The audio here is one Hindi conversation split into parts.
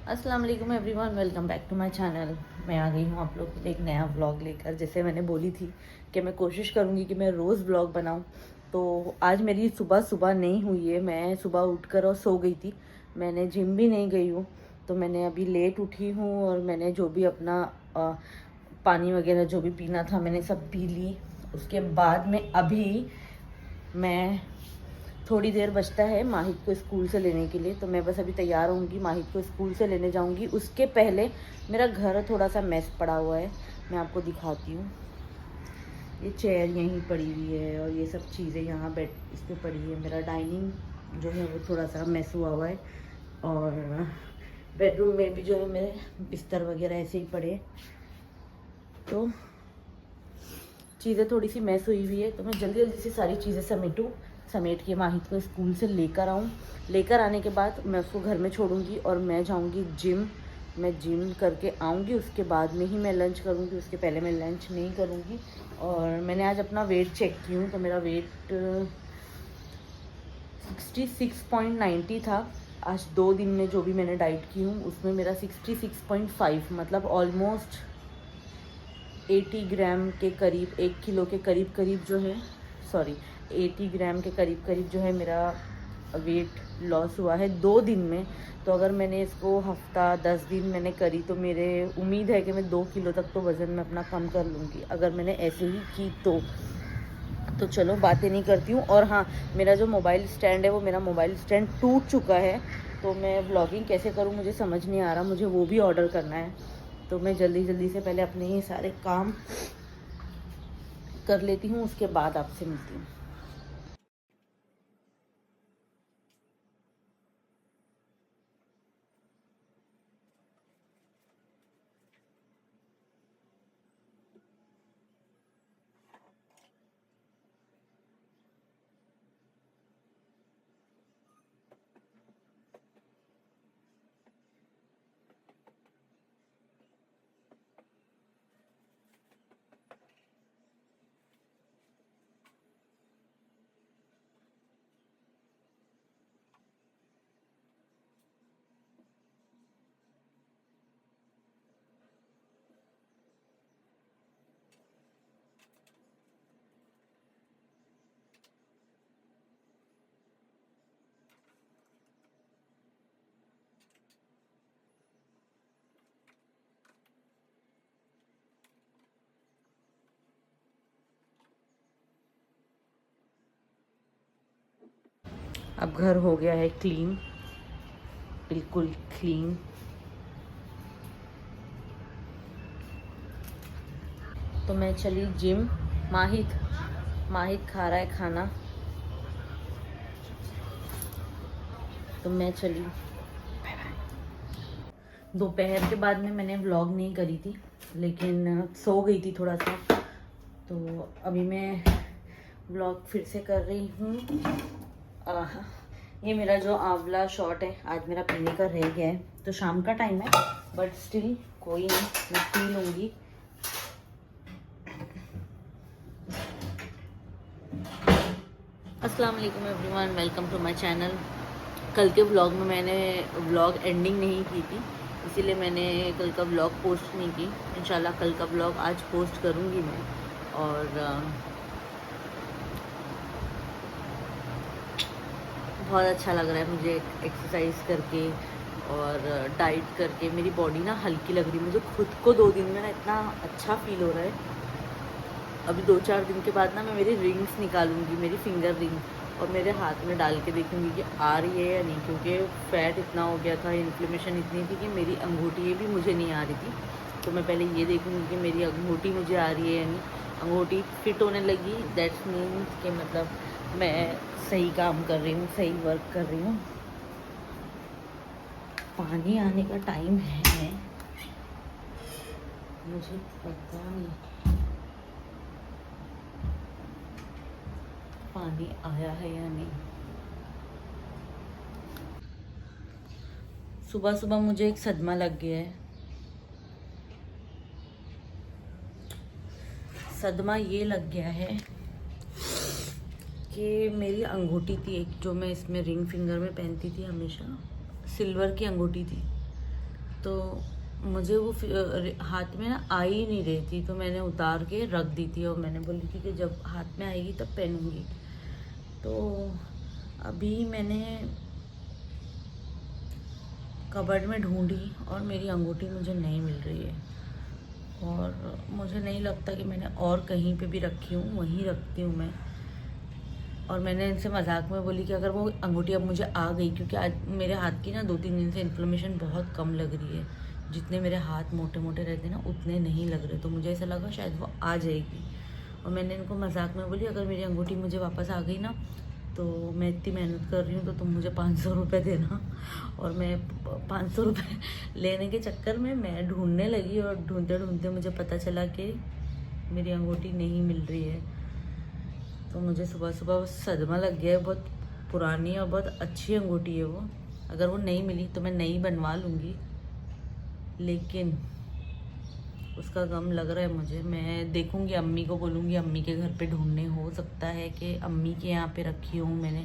अस्सलाम वालेकुम everyone, welcome back to my channel. मैं आ गई हूँ आप लोग के लिए एक नया व्लॉग लेकर। जैसे मैंने बोली थी कि मैं कोशिश करूँगी कि मैं रोज़ व्लॉग बनाऊँ, तो आज मेरी सुबह सुबह नहीं हुई है। मैं सुबह उठकर और सो गई थी। मैंने जिम भी नहीं गई हूँ, तो मैंने अभी लेट उठी हूँ और मैंने जो भी अपना पानी वगैरह जो भी पीना था मैंने सब पी ली। उसके बाद में अभी मैं थोड़ी देर बचता है माहिद को स्कूल से लेने के लिए, तो मैं बस अभी तैयार होंगी, माहिद को स्कूल से लेने जाऊंगी। उसके पहले मेरा घर थोड़ा सा मेस पड़ा हुआ है, मैं आपको दिखाती हूँ। ये चेयर यहीं पड़ी हुई है और ये सब चीज़ें यहाँ बेड इस पर पड़ी है। मेरा डाइनिंग जो है वो थोड़ा सा मेस हुआ हुआ है और बेडरूम में भी जो है मेरे बिस्तर वगैरह ऐसे ही पड़े, तो चीज़ें थोड़ी सी मैस हुई हुई है। तो मैं जल्दी जल्दी से सारी चीज़ें समेट के माहिद को स्कूल से लेकर आऊँ। लेकर आने के बाद मैं उसको घर में छोड़ूंगी और मैं जाऊंगी जिम। मैं जिम करके आऊँगी, उसके बाद में ही मैं लंच करूँगी, उसके पहले मैं लंच नहीं करूँगी। और मैंने आज अपना वेट चेक की हूँ, तो मेरा वेट 66.90 था। आज 2 दिन में जो भी मैंने डाइट की हूँ उसमें मेरा 66.5, मतलब ऑलमोस्ट 80 ग्राम के करीब, 1 किलो के करीब करीब जो है, सॉरी 80 ग्राम के करीब करीब जो है मेरा वेट लॉस हुआ है 2 दिन में। तो अगर मैंने इसको हफ्ता 10 दिन मैंने करी तो मेरे उम्मीद है कि मैं 2 किलो तक तो वज़न में अपना कम कर लूँगी, अगर मैंने ऐसे ही की तो चलो बातें नहीं करती हूँ। और हाँ, मेरा जो मोबाइल स्टैंड है वो मेरा मोबाइल स्टैंड टूट चुका है, तो मैं व्लॉगिंग कैसे करूँ मुझे समझ नहीं आ रहा। मुझे वो भी ऑर्डर करना है, तो मैं जल्दी जल्दी से पहले अपने ये सारे काम कर लेती हूँ, उसके बाद आपसे मिलती हूँ। अब घर हो गया है क्लीन, बिल्कुल क्लीन। तो मैं चली जिम। माहिद माहिद खा रहा है खाना, तो मैं चली। दोपहर के बाद में मैंने व्लॉग नहीं करी थी, लेकिन सो गई थी थोड़ा सा, तो अभी मैं व्लॉग फिर से कर रही हूँ। ये मेरा जो आंवला शॉट है आज मेरा पीने का रह गया है, तो शाम का टाइम है बट स्टिल कोई नहीं, मैं पी लूँगी। अस्सलाम वालेकुम everyone, welcome to my channel. कल के व्लॉग में मैंने व्लॉग एंडिंग नहीं की थी, इसीलिए मैंने कल का व्लॉग पोस्ट नहीं की। इंशाल्लाह कल का व्लॉग आज पोस्ट करूँगी मैं। और बहुत अच्छा लग रहा है मुझे एक्सरसाइज करके और डाइट करके। मेरी बॉडी ना हल्की लग रही है मुझे खुद को। 2 दिन में ना इतना अच्छा फील हो रहा है। अभी 2-4 दिन के बाद ना मैं मेरी रिंग्स निकालूंगी, मेरी फिंगर रिंग, और मेरे हाथ में डाल के देखूंगी कि आ रही है या नहीं, क्योंकि फैट इतना हो गया था, इन्फ्लेमेशन इतनी थी कि मेरी अंगूठी भी मुझे नहीं आ रही थी। तो मैं पहले ये देखूंगी कि मेरी अंगूठी मुझे आ रही है या नहीं। अंगूठी फिट होने लगी, दैट्स मीन्स कि मतलब मैं सही काम कर रही हूँ, सही वर्क कर रही हूँ। पानी आने का टाइम है, मुझे पता नहीं पानी आया है या नहीं। सुबह सुबह मुझे एक सदमा लग गया है। सदमा ये लग गया है कि मेरी अंगूठी थी एक, जो मैं इसमें रिंग फिंगर में पहनती थी हमेशा, सिल्वर की अंगूठी थी, तो मुझे वो हाथ में ना आ ही नहीं रही थी, तो मैंने उतार के रख दी थी और मैंने बोली थी कि जब हाथ में आएगी तब पहनूंगी। तो अभी मैंने कबर्ड में ढूंढी और मेरी अंगूठी मुझे नहीं मिल रही है, और मुझे नहीं लगता कि मैंने और कहीं पे भी रखी हूँ, वहीं रखती हूँ मैं। और मैंने इनसे मजाक में बोली कि अगर वो अंगूठी अब मुझे आ गई, क्योंकि आज मेरे हाथ की ना 2-3 दिन से इन्फ्लेमेशन बहुत कम लग रही है, जितने मेरे हाथ मोटे मोटे रहते हैं ना उतने नहीं लग रहे, तो मुझे ऐसा लगा शायद वो आ जाएगी। और मैंने इनको मजाक में बोली अगर मेरी अंगूठी मुझे वापस आ गई ना, तो मैं इतनी मेहनत कर रही हूँ तो तुम मुझे 500 रुपये देना। और मैं 500 रुपये लेने के चक्कर में मैं ढूंढने लगी, और ढूंढते ढूंढते मुझे पता चला कि मेरी अंगूठी नहीं मिल रही है। तो मुझे सुबह सुबह सदमा लग गया है। बहुत पुरानी और बहुत अच्छी अंगूठी है वो। अगर वो नहीं मिली तो मैं नई बनवा लूँगी, लेकिन उसका गम लग रहा है मुझे। मैं देखूँगी, अम्मी को बोलूँगी अम्मी के घर पे ढूंढने, हो सकता है कि अम्मी के यहाँ पे रखी हूँ मैंने।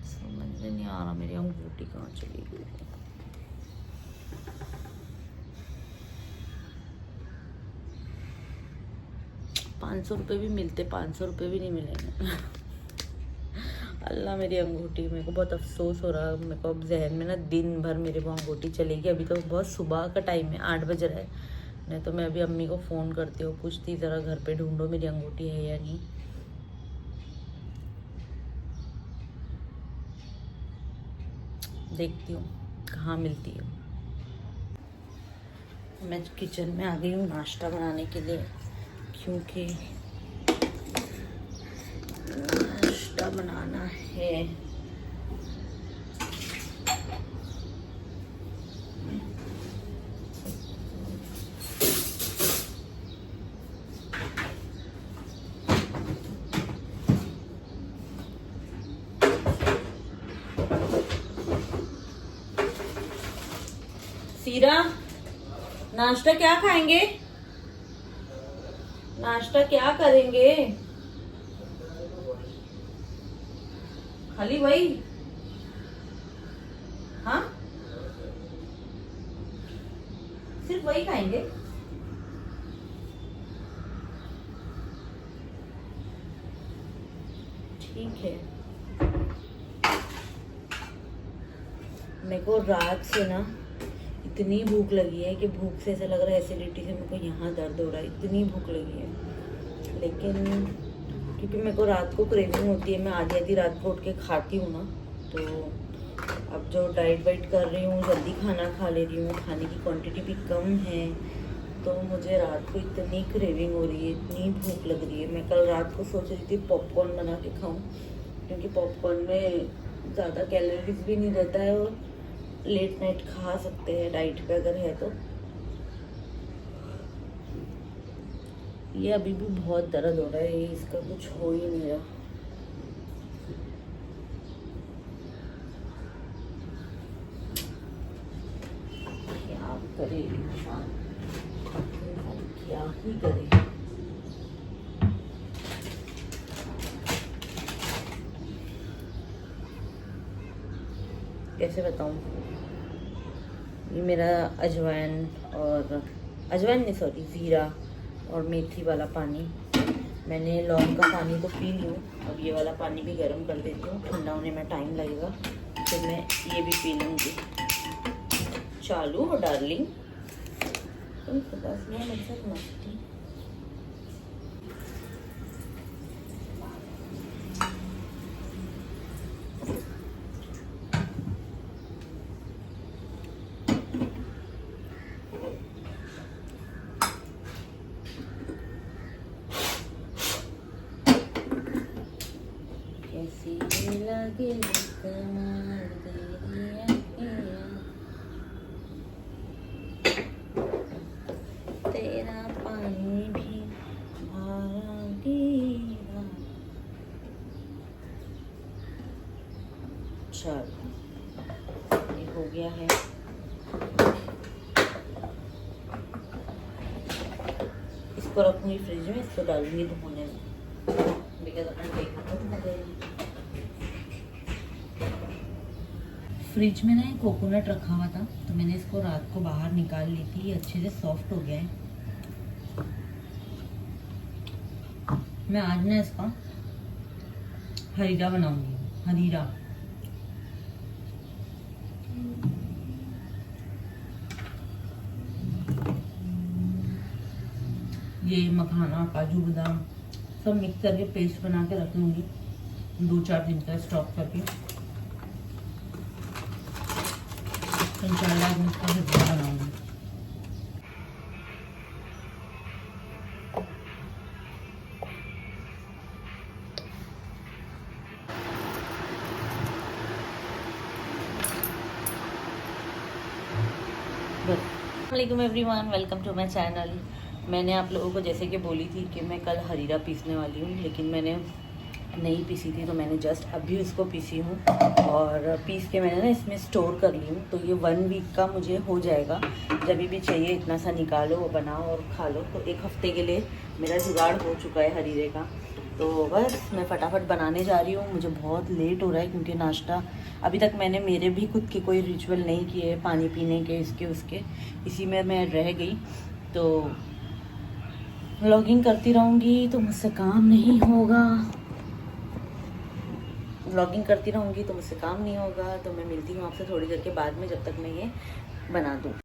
समझ में नहीं आ रहा मेरी अंगूठी कहाँ चली गई। 500 रुपये भी मिलते, 500 रुपये भी नहीं मिलेंगे। अल्लाह मेरी अंगूठी, मेरे को बहुत अफसोस हो रहा है। मेरे को अब जहन में ना दिन भर मेरे वो अंगूठी चलेगी। अभी तो बहुत सुबह का टाइम है, 8 बज रहा है। नहीं तो मैं अभी अम्मी को फ़ोन करती हूँ, पूछती ज़रा घर पे ढूंढो मेरी अंगूठी है या नहीं। देखती हूँ कहाँ मिलती है। मैं किचन में आ गई हूँ नाश्ता बनाने के लिए, क्योंकि नाश्ता बनाना है। सीरा, नाश्ता क्या खाएंगे? नाश्ता क्या करेंगे? खाली वही? हाँ, सिर्फ वही खाएंगे? ठीक है। मेरे को रात से ना इतनी भूख लगी है कि भूख से ऐसा लग रहा है एसिडिटी से मेरे को यहाँ दर्द हो रहा है, इतनी भूख लगी है। लेकिन क्योंकि मेरे को रात को क्रेविंग होती है, मैं आधी आधी रात को उठ के खाती हूँ ना, तो अब जो डाइट वाइट कर रही हूँ, जल्दी खाना खा ले रही हूँ, खाने की क्वांटिटी भी कम है, तो मुझे रात को इतनी क्रेविंग हो रही है, इतनी भूख लग रही है। मैं कल रात को सोच रही थी पॉपकॉर्न बना के खाऊं, क्योंकि पॉपकॉर्न में ज़्यादा कैलोरीज भी नहीं रहता है और लेट नाइट खा सकते हैं डाइट पे अगर है तो। ये अभी भी बहुत दर्द हो रहा है, इसका कुछ हो ही नहीं रहा। क्या करे इंसान, क्या ही करे। कैसे बताऊं, ये मेरा अजवाइन नहीं सॉरी ज़ीरा और मेथी वाला पानी, मैंने लौंग का पानी तो पी ली हूँ। अब ये वाला पानी भी गर्म कर देती हूँ, ठंडा होने में टाइम लगेगा, फिर मैं ये भी पी लूँगी। चालू हो डार्लिंग, तुम बस मैं मेरे साथ मस्ती। कैसी लगे कमाल तेरा पानी भी भरा गिरा। चलो ये हो गया है। इसको रखूंगी फ्रिज में, इसको डालूंगी धोने में, बिकॉज अपन देखना तो फ्रिज में ना एक कोकोनट रखा हुआ था, तो मैंने इसको रात को बाहर निकाल ली थी। ये अच्छे से सॉफ्ट हो गया है। मैं आज ना इसका हरीरा बनाऊंगी। हरीरा ये मखाना, काजू, बादाम सब मिक्स करके पेस्ट बना के रख लूँगी 2-4 दिन का स्टॉक करके। 3-4 दिन का हलवा बनाऊंगी। अस्सलामुअलैकुम everyone, welcome to my channel. मैंने आप लोगों को जैसे कि बोली थी कि मैं कल हरीरा पीसने वाली हूँ, लेकिन मैंने नहीं पीसी थी, तो मैंने जस्ट अभी उसको पीसी हूँ और पीस के मैंने ना इसमें स्टोर कर ली हूँ। तो ये 1 वीक का मुझे हो जाएगा। जब भी चाहिए इतना सा निकालो, बनाओ और खा लो। तो 1 हफ्ते के लिए मेरा जुगाड़ हो चुका है हरीरे का। तो बस मैं फटाफट बनाने जा रही हूँ। मुझे बहुत लेट हो रहा है क्योंकि नाश्ता अभी तक मैंने मेरे भी खुद के कोई रिचुअल नहीं किए, पानी पीने के, इसके उसके, इसी में मैं रह गई। तो व्लॉगिंग करती रहूँगी तो मुझसे काम नहीं होगा। व्लॉगिंग करती रहूँगी तो मुझसे काम नहीं होगा। तो मैं मिलती हूँ आपसे थोड़ी देर के बाद में, जब तक मैं ये बना दूँ।